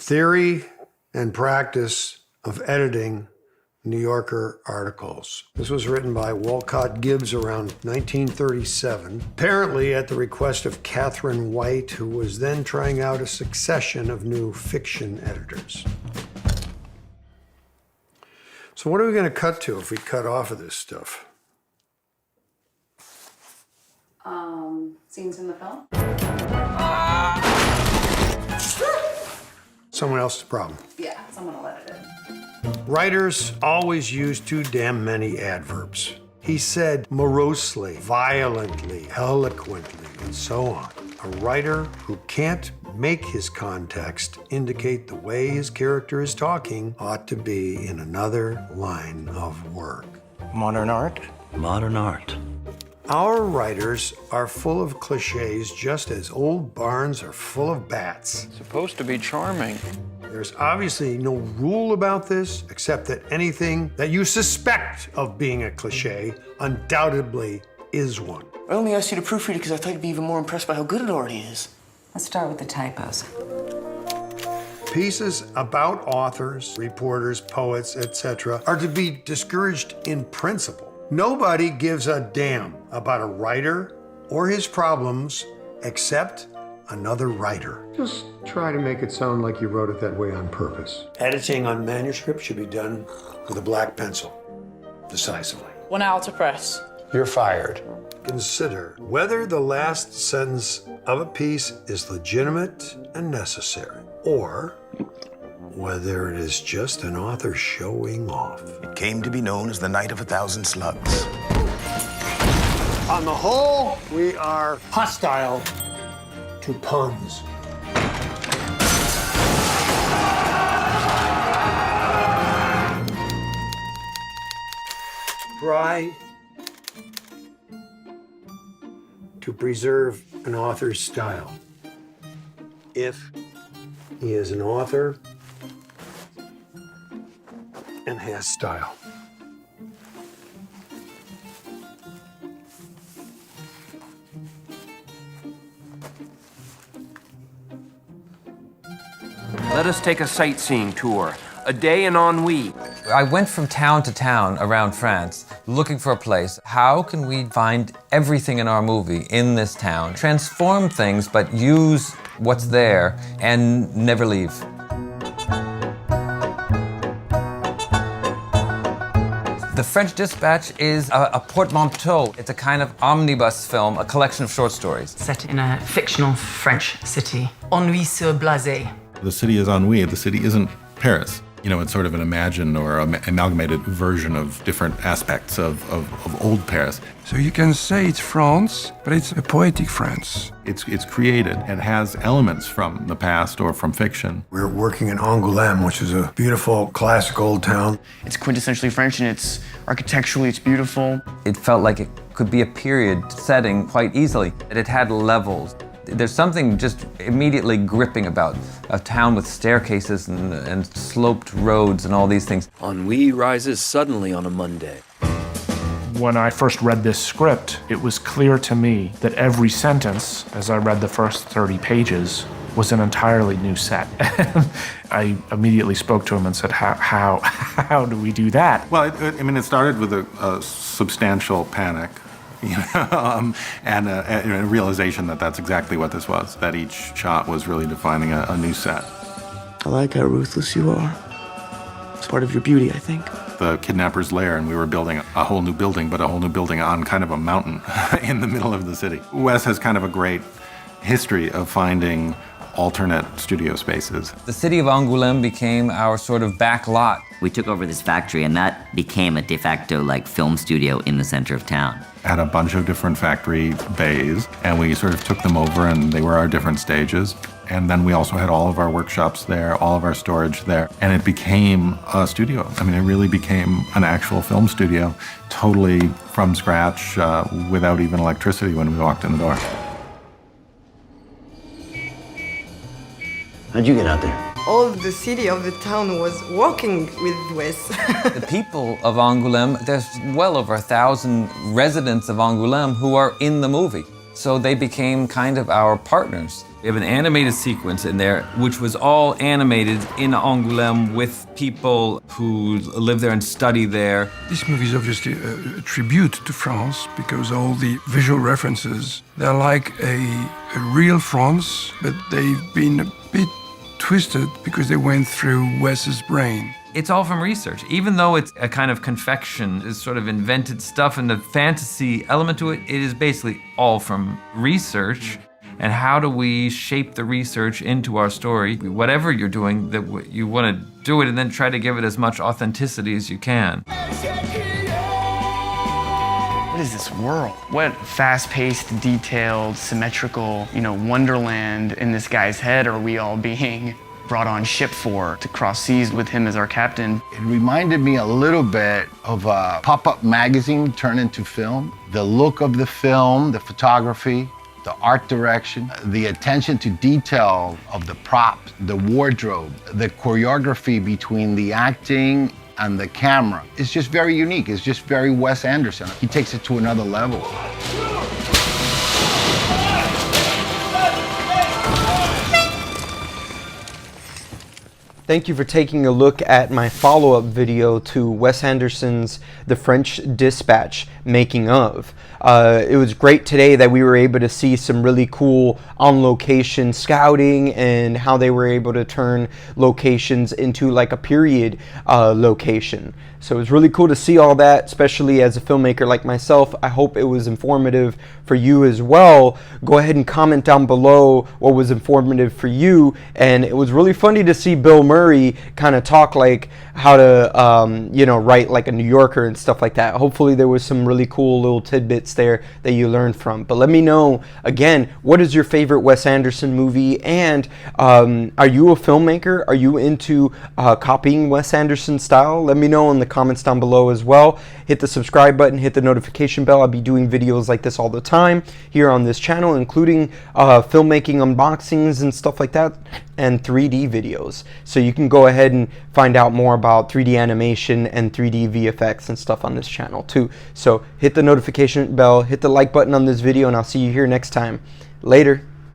Theory and Practice of Editing New Yorker Articles. This was written by Walcott Gibbs around 1937, apparently at the request of Catherine White, who was then trying out a succession of new fiction editors. So what are we going to cut to if we cut off of this stuff? Scenes in the film? Someone else's problem. Yeah, someone will edit it. Writers always use too damn many adverbs. He said morosely, violently, eloquently, and so on. A writer who can't make his context indicate the way his character is talking ought to be in another line of work. Modern art? Modern art. Our writers are full of cliches just as old barns are full of bats. Supposed to be charming. There's obviously no rule about this, except that anything that you suspect of being a cliche undoubtedly is one. I only asked you to proofread it because I thought you'd be even more impressed by how good it already is. Let's start with the typos. Pieces about authors, reporters, poets, etc. are to be discouraged in principle. Nobody gives a damn about a writer or his problems except another writer. Just try to make it sound like you wrote it that way on purpose. Editing on manuscript should be done with a black pencil, decisively. 1 hour to press. You're fired. Consider whether the last sentence of a piece is legitimate and necessary, or whether it is just an author showing off. It came to be known as the Night of 1,000 Slugs. On the whole, we are hostile to puns. Try to preserve an author's style. If he is an author and has style. Let us take a sightseeing tour. A day in ennui. I went from town to town around France looking for a place. How can we find everything in our movie in this town? Transform things, but use what's there and never leave. The French Dispatch is a portmanteau. It's a kind of omnibus film, a collection of short stories. Set in a fictional French city. Ennui sur blasé. The city is ennui. The city isn't Paris. You know, it's sort of an imagined or amalgamated version of different aspects of old Paris. So you can say it's France, but it's a poetic France. It's created and has elements from the past or from fiction. We're working in Angoulême, which is a beautiful classic old town. It's quintessentially French and it's architecturally, it's beautiful. It felt like it could be a period setting quite easily. It had levels. There's something just immediately gripping about a town with staircases and sloped roads and all these things. Ennui rises suddenly on a Monday. When I first read this script, it was clear to me that every sentence, as I read the first 30 pages, was an entirely new set. I immediately spoke to him and said, how do we do that? Well, it started with a substantial panic. And a realization that that's exactly what this was, that each shot was really defining a new set. I like how ruthless you are. It's part of your beauty, I think. The kidnapper's lair, and we were building a whole new building, but a whole new building on kind of a mountain in the middle of the city. Wes has kind of a great history of finding alternate studio spaces. The city of Angoulême became our sort of back lot. We took over this factory, and that became a de facto film studio in the center of town. Had a bunch of different factory bays, and we sort of took them over, and they were our different stages. And then we also had all of our workshops there, all of our storage there, and it became a studio. I mean, it really became an actual film studio, totally from scratch, without even electricity when we walked in the door. How'd you get out there? All the city of the town was working with Wes. The people of Angoulême, there's well over 1,000 residents of Angoulême who are in the movie. So they became kind of our partners. We have an animated sequence in there, which was all animated in Angoulême with people who live there and study there. This movie is obviously a tribute to France because all the visual references, they're like a real France, but they've been a bit twisted because they went through Wes's brain. It's all from research. Even though it's a kind of confection, it's sort of invented stuff and the fantasy element to it, it is basically all from research. And how do we shape the research into our story? Whatever you're doing, that you want to do it and then try to give it as much authenticity as you can. What is this world? What fast-paced, detailed, symmetrical, wonderland in this guy's head are we all being brought on ship for, to cross seas with him as our captain? It reminded me a little bit of a pop-up magazine turned into film. The look of the film, the photography, the art direction, the attention to detail of the props, the wardrobe, the choreography between the acting and the camera. It's just very unique. It's just very Wes Anderson. He takes it to another level. Thank you for taking a look at my follow-up video to Wes Anderson's The French Dispatch making of. It was great today that we were able to see some really cool on-location scouting and how they were able to turn locations into like a period location. So it was really cool to see all that, especially as a filmmaker like myself. I hope it was informative for you as well. Go ahead and comment down below what was informative for you. And it was really funny to see Bill Murray kind of talk like how to, write like a New Yorker and stuff like that. Hopefully there was some really cool little tidbits there that you learned from. But let me know, again, what is your favorite Wes Anderson movie? And are you a filmmaker? Are you into copying Wes Anderson's style? Let me know in the comments down below as well. Hit the subscribe button, hit the notification bell. I'll be doing videos like this all the time here on this channel, including filmmaking unboxings and stuff like that, and 3D videos. So you can go ahead and find out more about 3D animation and 3D VFX and stuff on this channel too. So hit the notification bell, hit the like button on this video, and I'll see you here next time. Later.